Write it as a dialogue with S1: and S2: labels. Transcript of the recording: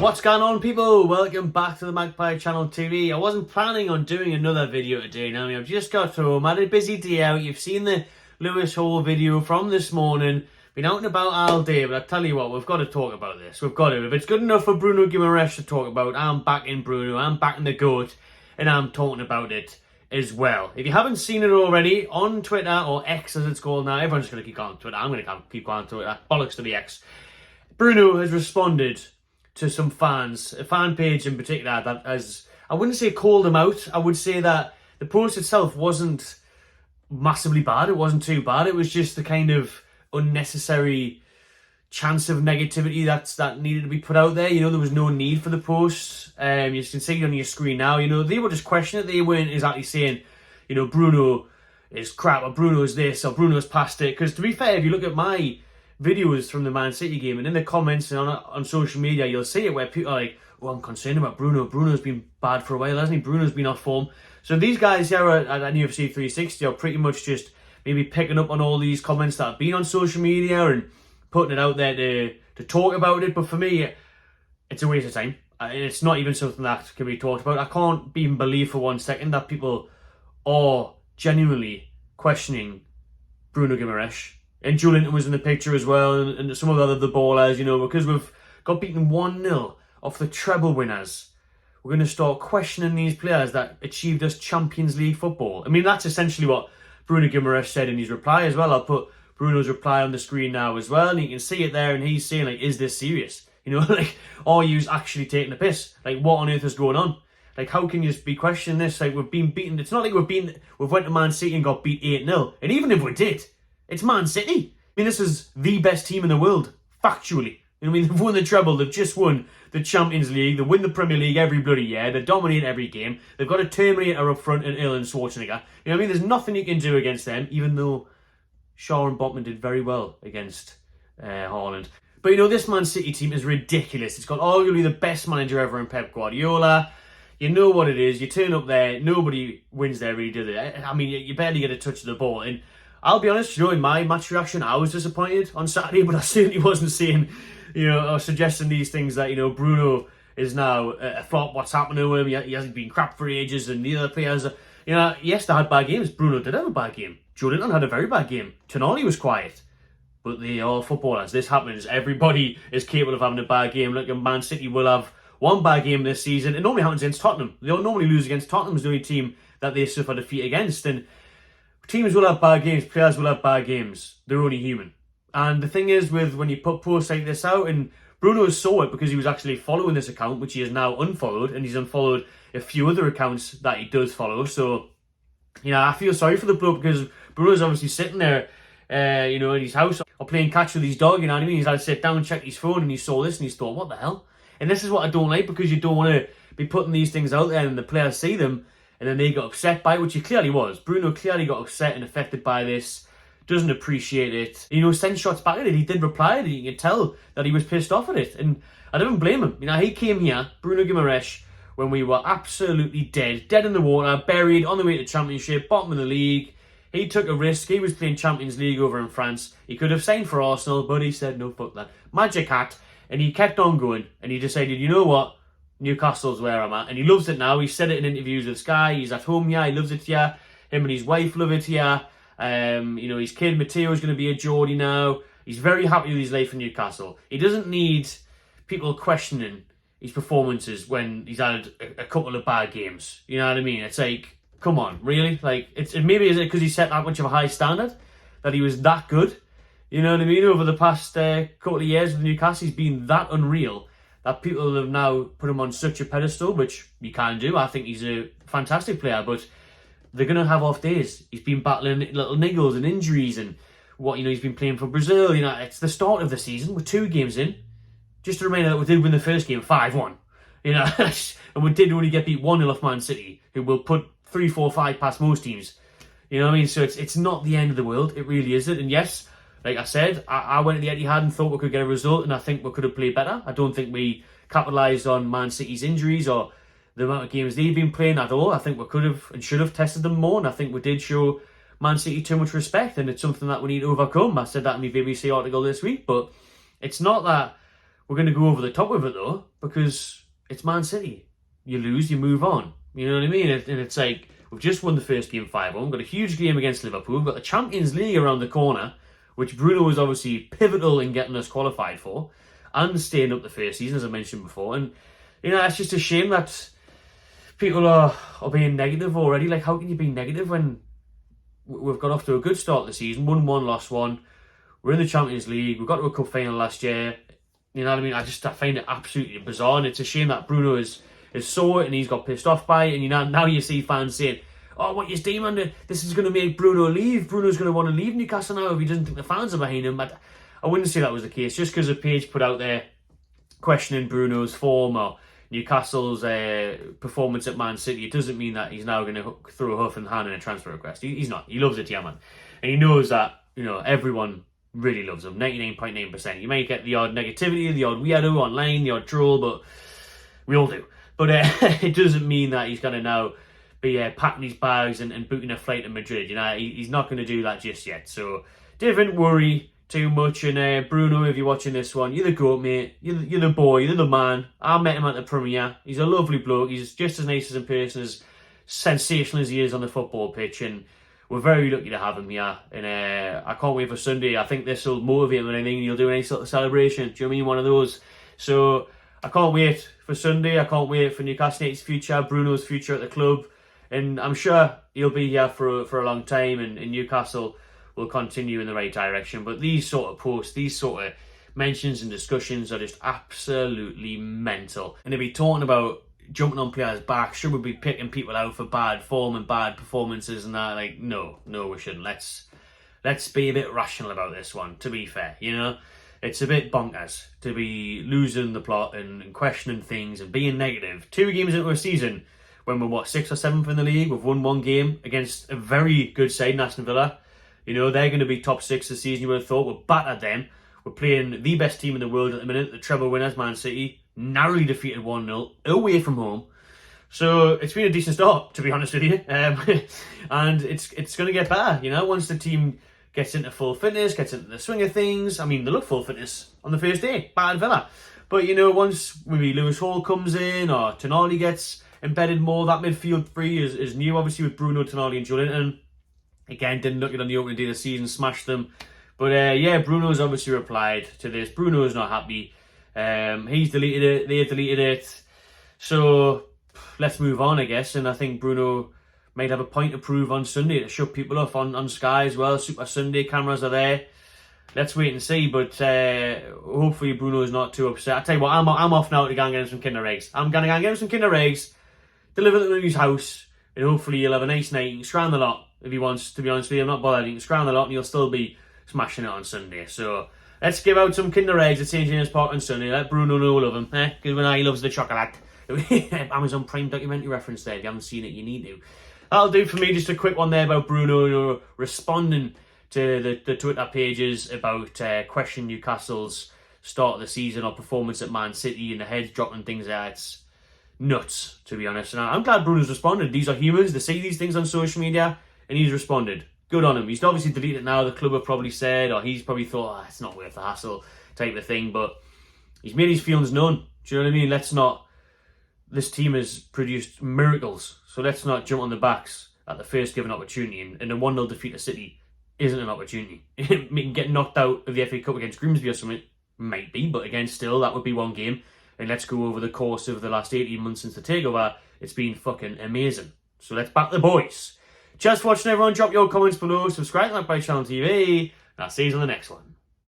S1: What's going on, people? Welcome back to the Magpie Channel TV. I wasn't planning on doing another video today. Now, I've just got home, had a busy day out. You've seen the Lewis Hall video from this morning. Been out and about all day, but I tell you what, we've got to talk about this. We've got to. If it's good enough for Bruno Guimaraes to talk about, I'm backing Bruno, I'm backing the GOAT, and I'm talking about it as well. If you haven't seen it already, on Twitter, or X as it's called now, everyone's going to keep going on Twitter. I'm going to keep going on Twitter. Bollocks to the X. Bruno has responded to some fans, a fan page in particular, that has, I wouldn't say called him out, I would say that the post itself wasn't massively bad, it wasn't too bad, it was just the kind of unnecessary chance of negativity that needed to be put out there. You know, there was no need for the post. You can see it on your screen now, you know, they were just questioning it, they weren't exactly saying, you know, Bruno is crap, or Bruno is this, or Bruno's past it, because to be fair, if you look at my videos from the Man City game, and in the comments and on social media, you'll see it where people are like, oh, I'm concerned about Bruno. Bruno's been bad for a while, hasn't he? Bruno's been off form. So these guys here at NUFC 360 are pretty much just maybe picking up on all these comments that have been on social media and putting it out there to talk about it. But for me, it's a waste of time. It's not even something that can be talked about. I can't even believe for 1 second that people are genuinely questioning Bruno Guimaraes. And Julian was in the picture as well, and some of the other ballers, you know, because we've got beaten 1-0 off the treble winners. We're going to start questioning these players that achieved us Champions League football. I mean, that's essentially what Bruno Guimaraes said in his reply as well. I'll put Bruno's reply on the screen now as well, and you can see it there, and he's saying, like, is this serious? You know, like, are you actually taking the piss? Like, what on earth is going on? Like, how can you be questioning this? Like, we've been beaten. It's not like we've went to Man City and got beat 8-0. And even if we did, it's Man City. I mean, this is the best team in the world, factually. I mean, they've won the treble, they've just won the Champions League, they win the Premier League every bloody year, they dominate every game, they've got a Terminator up front in Erling Schwarzenegger. You know what I mean? There's nothing you can do against them, even though Shaw and Botman did very well against Haaland. But, you know, this Man City team is ridiculous. It's got arguably the best manager ever in Pep Guardiola. You know what it is, you turn up there, nobody wins there really, do they? I mean, you barely get a touch of the ball, and I'll be honest, you know, in my match reaction, I was disappointed on Saturday, but I certainly wasn't saying, you know, or suggesting these things that, you know, Bruno is now a flop, what's happening to him, he hasn't been crap for ages, and the other players, you know, yes, they had bad games. Bruno did have a bad game. Joelinton had a very bad game. Tonali was quiet. But they are footballers. This happens. Everybody is capable of having a bad game. Look, Man City will have one bad game this season. It normally happens against Tottenham. They'll normally lose against Tottenham, is the only team that they suffer defeat against, and teams will have bad games, players will have bad games. They're only human. And the thing is, with when you put posts like this out, and Bruno saw it because he was actually following this account, which he has now unfollowed, and he's unfollowed a few other accounts that he does follow. So, you know, I feel sorry for the bloke because Bruno's obviously sitting there, you know, in his house or playing catch with his dog, you know what I mean? He's had to sit down and check his phone, and he saw this and he's thought, what the hell? And this is what I don't like, because you don't want to be putting these things out there and the players see them, and then they got upset by it, which he clearly was. Bruno clearly got upset and affected by this, doesn't appreciate it. You know, sends shots back at it. He did reply to it. You could tell that he was pissed off at it. And I don't blame him. You know, he came here, Bruno Guimaraes, when we were absolutely dead in the water, buried, on the way to Championship, bottom of the league. He took a risk. He was playing Champions League over in France. He could have signed for Arsenal, but he said, no, fuck that. Magic hat. And he kept on going. And he decided, you know what? Newcastle's where I'm at, and he loves it now. He said it in interviews with Sky. He's at home here. He loves it here. Him and his wife love it here. You know, his kid Matteo is going to be a Geordie now. He's very happy with his life in Newcastle. He doesn't need people questioning his performances when he's had a couple of bad games. You know what I mean? It's like, come on, really? Like, maybe is it because he set that much of a high standard that he was that good? You know what I mean? Over the past couple of years with Newcastle, he's been that unreal that people have now put him on such a pedestal, which you can do. I think he's a fantastic player, but they're going to have off days. He's been battling little niggles and injuries, and what, you know, he's been playing for Brazil. You know, it's the start of the season. We're 2 games in. Just a reminder that we did win the first game 5-1. You know, and we did only get beat 1-0 off Man City, who will put 3, 4, 5 past most teams. You know what I mean? So it's not the end of the world. It really isn't. And yes, like I said, I went to the Etihad and thought we could get a result, and I think we could have played better. I don't think we capitalised on Man City's injuries or the amount of games they've been playing at all. I think we could have and should have tested them more, and I think we did show Man City too much respect, and it's something that we need to overcome. I said that in my BBC article this week, but it's not that we're going to go over the top with it though, because it's Man City. You lose, you move on. You know what I mean? And it's like, we've just won the first game 5-1. We've got a huge game against Liverpool. We've got the Champions League around the corner, which Bruno was obviously pivotal in getting us qualified for, and staying up the first season, as I mentioned before. And, you know, it's just a shame that people are being negative already. Like, how can you be negative when we've got off to a good start of the season? 1-1, lost 1. We're in the Champions League. We got to a cup final last year. You know what I mean? I find it absolutely bizarre. And it's a shame that Bruno is saw it and he's got pissed off by it. And now you see fans saying, oh, what you doing, man? This is going to make Bruno leave. Bruno's going to want to leave Newcastle now if he doesn't think the fans are behind him. But I wouldn't say that was the case. Just because a page put out there questioning Bruno's form or Newcastle's performance at Man City, it doesn't mean that he's now going to throw a huff and hand in a transfer request. He's not. He loves it, yeah, man. And he knows that, you know, everyone really loves him. 99.9%. You may get the odd negativity, the odd weirdo online, the odd troll, but we all do. But it doesn't mean that he's going to now be packing his bags and booking a flight to Madrid. You know, he's not going to do that just yet. So don't worry too much. And Bruno, if you're watching this one, you're the goat, mate. You're the boy. You're the man. I met him at the premiere. He's a lovely bloke. He's just as nice as in person, as sensational as he is on the football pitch. And we're very lucky to have him here. And I can't wait for Sunday. I think this will motivate him and anything. He'll do any sort of celebration. Do you know what I mean? One of those. So I can't wait for Sunday. I can't wait for Newcastle United's future, Bruno's future at the club. And I'm sure he'll be here for a long time, and Newcastle will continue in the right direction. But these sort of posts, these sort of mentions and discussions are just absolutely mental. And to be talking about jumping on players' backs, should we be picking people out for bad form and bad performances and that? Like, no, we shouldn't. Let's be a bit rational about this one, to be fair, you know? It's a bit bonkers to be losing the plot and questioning things and being negative. 2 games into a season, when we're, 6th or 7th in the league, we've won 1 game against a very good side, Aston Villa. You know, they're going to be top 6 this season, you would have thought. We've battered them. We're playing the best team in the world at the minute, the treble winners, Man City. Narrowly defeated 1-0, away from home. So it's been a decent start, to be honest with you. And it's going to get better, you know, once the team gets into full fitness, gets into the swing of things. I mean, they look full fitness on the first day, bad Villa. But, you know, once maybe Lewis Hall comes in or Tonali gets embedded more, that midfield three is new, obviously, with Bruno, Tonali and Joelinton. Again, didn't look it on the opening day of the season, smashed them. But yeah, Bruno's obviously replied to this. Bruno's not happy. He's deleted it, they've deleted it. So let's move on, I guess. And I think Bruno might have a point to prove on Sunday to shut people off on Sky as well. Super Sunday, cameras are there. Let's wait and see, but hopefully Bruno's not too upset. I tell you what, I'm off now to go and get him some Kinder Eggs. I'm going to go and get him some Kinder Eggs, deliver them to his house, and hopefully he'll have a nice night. He can scrounge the lot if he wants, to be honest with you. I'm not bothered. He can scrounge the lot and he'll still be smashing it on Sunday. So let's give out some Kinder Eggs at St. James Park on Sunday. Let Bruno know we love him, because when he loves the chocolate. Amazon Prime documentary reference there. If you haven't seen it, you need to. That'll do for me. Just a quick one there about Bruno, you know, responding to the Twitter pages about questioning Newcastle's start of the season or performance at Man City and the heads dropping things there. It's nuts, to be honest. And I'm glad Bruno's responded. These are humans. They see these things on social media, and he's responded. Good on him. He's obviously deleted it now. The club have probably said, or he's probably thought, it's not worth the hassle type of thing. But he's made his feelings known. Do you know what I mean? Let's not. This team has produced miracles, so let's not jump on the backs at the first given opportunity. And a 1-0 defeat to City isn't an opportunity. Get knocked out of the FA Cup against Grimsby or something, might be, but again, still, that would be one game. And let's go over the course of the last 18 months since the takeover. It's been fucking amazing. So let's back the boys. Just watching, everyone. Drop your comments below. Subscribe to my channel TV. And I'll see you on the next one.